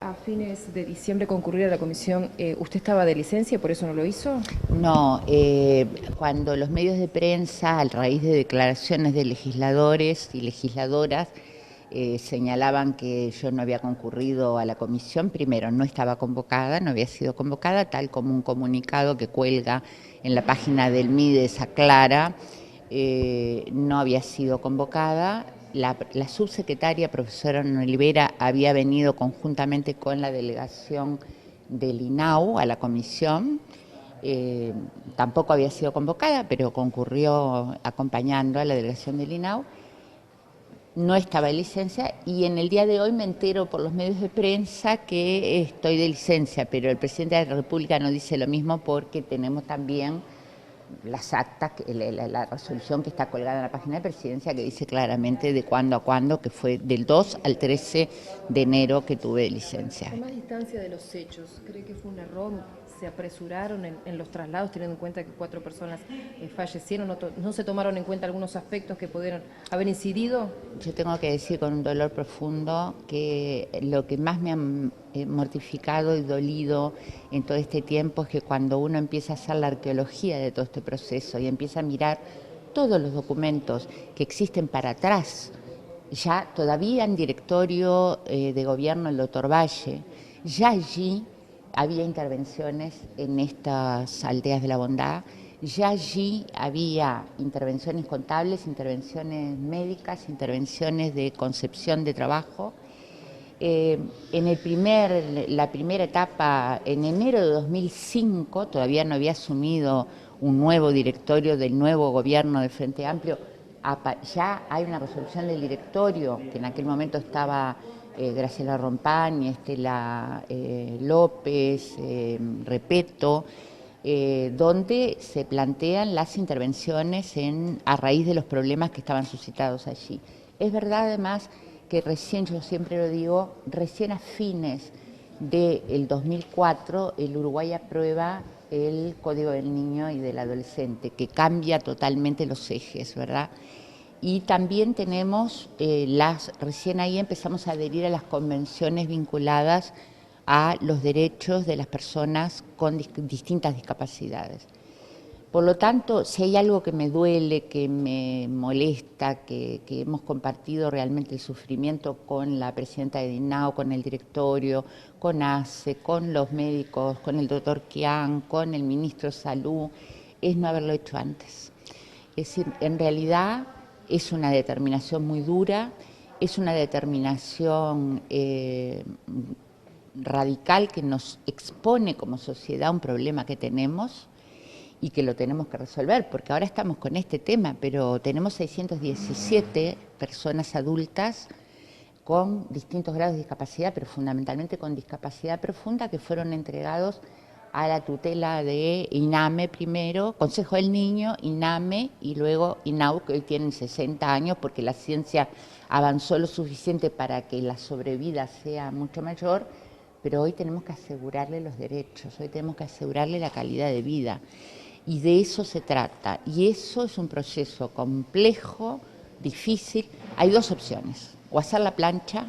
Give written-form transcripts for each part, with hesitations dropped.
a fines de diciembre concurrir a la comisión, ¿usted estaba de licencia y por eso no lo hizo? No, cuando los medios de prensa, a raíz de declaraciones de legisladores y legisladoras, señalaban que yo no había concurrido a la comisión, primero no estaba convocada, no había sido convocada, tal como un comunicado que cuelga en la página del MIDES aclara, no había sido convocada. La subsecretaria, profesora Ana Olivera, había venido conjuntamente con la delegación del INAU a la comisión. Tampoco había sido convocada, pero concurrió acompañando a la delegación del INAU. No estaba en licencia y en el día de hoy me entero por los medios de prensa que estoy de licencia, pero el presidente de la República no dice lo mismo porque tenemos también las actas, la resolución que está colgada en la página de presidencia que dice claramente de cuándo a cuándo, que fue del 2 al 13 de enero que tuve de licencia. A más distancia de los hechos, ¿cree que fue un error? ¿Se apresuraron en los traslados teniendo en cuenta que 4 personas fallecieron? ¿No se tomaron en cuenta algunos aspectos que pudieron haber incidido? Yo tengo que decir con un dolor profundo que lo que más me ha mortificado y dolido en todo este tiempo es que cuando uno empieza a hacer la arqueología de todo este proceso y empieza a mirar todos los documentos que existen para atrás, ya todavía en directorio de gobierno el doctor Valle, ya allí había intervenciones en estas aldeas de la bondad, ya allí había intervenciones contables, intervenciones médicas, intervenciones de concepción de trabajo. La primera etapa, en enero de 2005, todavía no había asumido un nuevo directorio del nuevo gobierno de Frente Amplio, ya hay una resolución del directorio, que en aquel momento estaba Graciela Rompán y Estela López, Repeto, donde se plantean las intervenciones a raíz de los problemas que estaban suscitados allí. Es verdad además que recién, yo siempre lo digo, recién a fines del 2004 el Uruguay aprueba el Código del Niño y del Adolescente, que cambia totalmente los ejes, ¿verdad? Y también tenemos, recién ahí empezamos a adherir a las convenciones vinculadas a los derechos de las personas con distintas discapacidades. Por lo tanto, si hay algo que me duele, que me molesta, que hemos compartido realmente el sufrimiento con la presidenta de INAO, con el directorio, con ACE, con los médicos, con el doctor Kian, con el ministro de Salud, es no haberlo hecho antes. Es decir, en realidad es una determinación muy dura, es una determinación radical que nos expone como sociedad a un problema que tenemos y que lo tenemos que resolver, porque ahora estamos con este tema, pero tenemos 617 personas adultas con distintos grados de discapacidad, pero fundamentalmente con discapacidad profunda, que fueron entregados a la tutela de INAME primero, Consejo del Niño, INAME y luego INAU, que hoy tienen 60 años, porque la ciencia avanzó lo suficiente para que la sobrevida sea mucho mayor, pero hoy tenemos que asegurarle los derechos, hoy tenemos que asegurarle la calidad de vida. Y de eso se trata. Y eso es un proceso complejo, difícil. Hay dos opciones, o hacer la plancha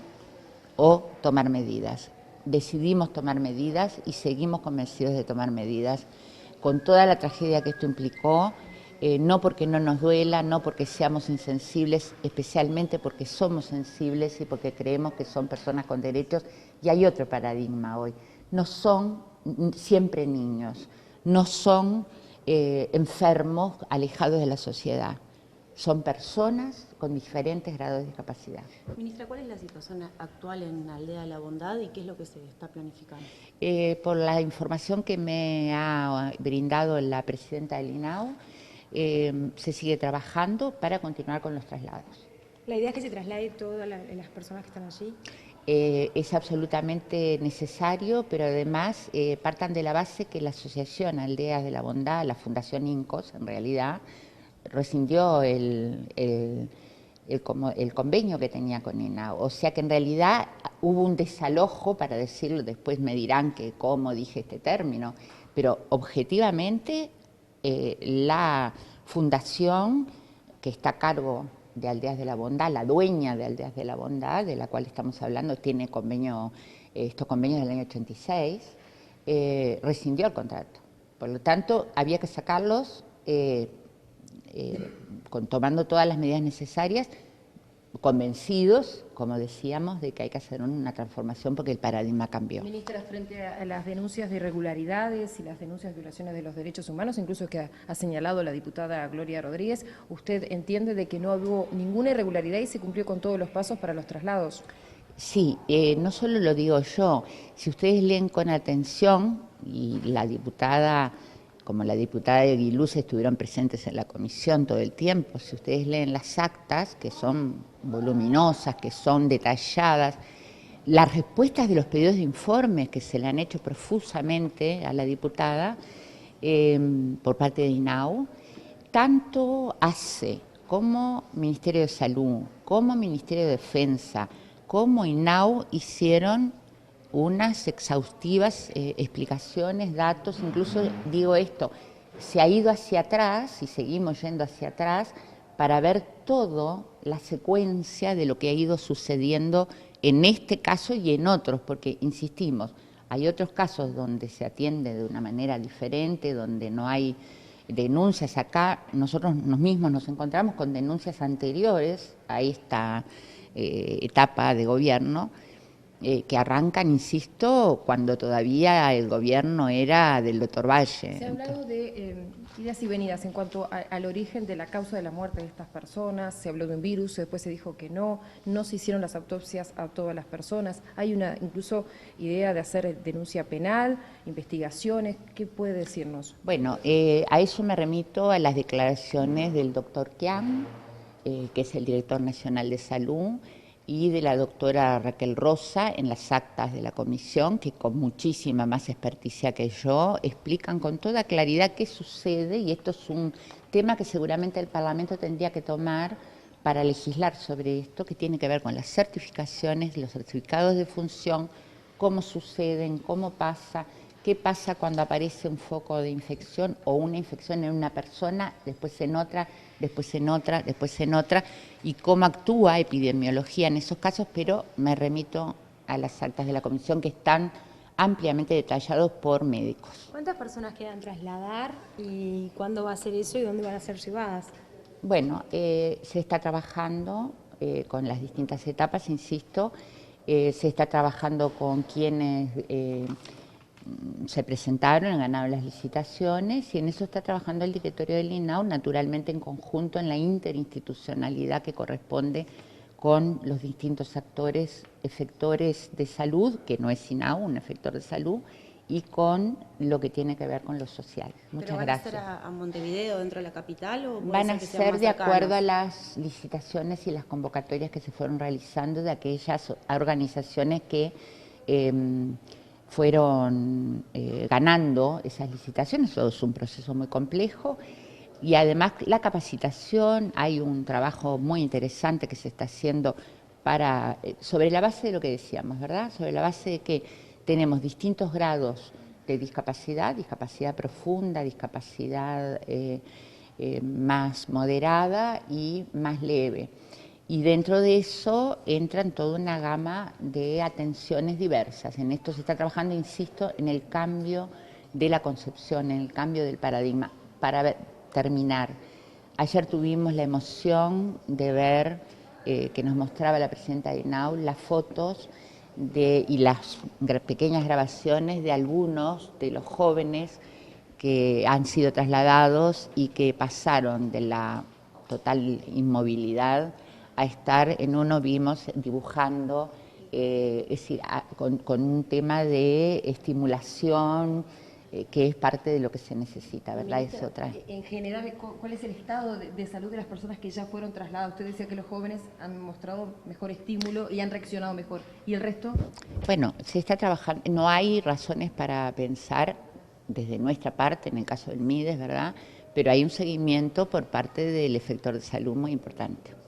o tomar medidas. Decidimos tomar medidas y seguimos convencidos de tomar medidas con toda la tragedia que esto implicó, no porque no nos duela, no porque seamos insensibles, especialmente porque somos sensibles y porque creemos que son personas con derechos. Y hay otro paradigma hoy. No son siempre niños, no son enfermos alejados de la sociedad. Son personas con diferentes grados de discapacidad. Ministra, ¿cuál es la situación actual en la Aldea de la Bondad y qué es lo que se está planificando? Por la información que me ha brindado la presidenta del INAO, se sigue trabajando para continuar con los traslados. ¿La idea es que se traslade todas las personas que están allí? Es absolutamente necesario, pero además partan de la base que la Asociación Aldeas de la Bondad, la Fundación INCOS, en realidad, rescindió el convenio que tenía con INAO. O sea que en realidad hubo un desalojo, para decirlo, después me dirán que cómo dije este término, pero objetivamente la fundación que está a cargo de Aldeas de la Bondad, la dueña de Aldeas de la Bondad, de la cual estamos hablando, tiene convenio estos convenios del año 86, rescindió el contrato. Por lo tanto, había que sacarlos tomando todas las medidas necesarias, convencidos, como decíamos, de que hay que hacer una transformación porque el paradigma cambió. Ministra, frente a las denuncias de irregularidades y las denuncias de violaciones de los derechos humanos, incluso que ha señalado la diputada Gloria Rodríguez, ¿usted entiende de que no hubo ninguna irregularidad y se cumplió con todos los pasos para los traslados? Sí, no solo lo digo yo, si ustedes leen con atención, y la diputada, como la diputada de Aguiluz, estuvieron presentes en la comisión todo el tiempo, si ustedes leen las actas, que son voluminosas, que son detalladas, las respuestas de los pedidos de informes que se le han hecho profusamente a la diputada por parte de INAU, tanto ACE como Ministerio de Salud, como Ministerio de Defensa, como INAU hicieron unas exhaustivas explicaciones, datos, incluso digo esto, se ha ido hacia atrás y seguimos yendo hacia atrás para ver toda la secuencia de lo que ha ido sucediendo en este caso y en otros, porque insistimos, hay otros casos donde se atiende de una manera diferente, donde no hay denuncias. Acá nosotros mismos nos encontramos con denuncias anteriores a esta etapa de gobierno, que arrancan, insisto, cuando todavía el gobierno era del doctor Valle. Se ha hablado de idas y venidas en cuanto al origen de la causa de la muerte de estas personas, se habló de un virus, después se dijo que no se hicieron las autopsias a todas las personas, hay una incluso idea de hacer denuncia penal, investigaciones, ¿qué puede decirnos? Bueno, a eso me remito a las declaraciones del doctor Kiam, que es el director nacional de salud, y de la doctora Raquel Rosa en las actas de la comisión, que con muchísima más experticia que yo explican con toda claridad qué sucede, y esto es un tema que seguramente el Parlamento tendría que tomar para legislar sobre esto, que tiene que ver con las certificaciones, los certificados de función, cómo suceden, cómo pasa, qué pasa cuando aparece un foco de infección o una infección en una persona, después en otra, después en otra, después en otra, y cómo actúa epidemiología en esos casos, pero me remito a las actas de la comisión que están ampliamente detallados por médicos. ¿Cuántas personas quedan trasladar y cuándo va a ser eso y dónde van a ser llevadas? Bueno, se está trabajando con las distintas etapas, insisto, se está trabajando con quienes se presentaron, ganaron las licitaciones, y en eso está trabajando el directorio del INAU, naturalmente en conjunto en la interinstitucionalidad que corresponde con los distintos actores, efectores de salud, que no es INAU, un efector de salud, y con lo que tiene que ver con lo social. Muchas gracias. ¿Pero van a ser a Montevideo, dentro de la capital? ¿O van a ser de acuerdo a las licitaciones y las convocatorias que se fueron realizando de aquellas organizaciones que fueron ganando esas licitaciones. Eso es un proceso muy complejo, y además la capacitación, hay un trabajo muy interesante que se está haciendo para sobre la base de lo que decíamos, ¿verdad? Sobre la base de que tenemos distintos grados de discapacidad, discapacidad profunda, discapacidad más moderada y más leve. Y dentro de eso entran toda una gama de atenciones diversas. En esto se está trabajando, insisto, en el cambio de la concepción, en el cambio del paradigma. Para terminar, ayer tuvimos la emoción de ver que nos mostraba la presidenta de INAU las fotos y las pequeñas grabaciones de algunos de los jóvenes que han sido trasladados y que pasaron de la total inmovilidad a estar en uno, vimos dibujando, es decir, con un tema de estimulación que es parte de lo que se necesita, ¿verdad? Ministra, es otra. En general, ¿cuál es el estado de salud de las personas que ya fueron trasladadas? Usted decía que los jóvenes han mostrado mejor estímulo y han reaccionado mejor. ¿Y el resto? Bueno, se está trabajando, no hay razones para pensar desde nuestra parte, en el caso del MIDES, ¿verdad? Pero hay un seguimiento por parte del efector de salud muy importante.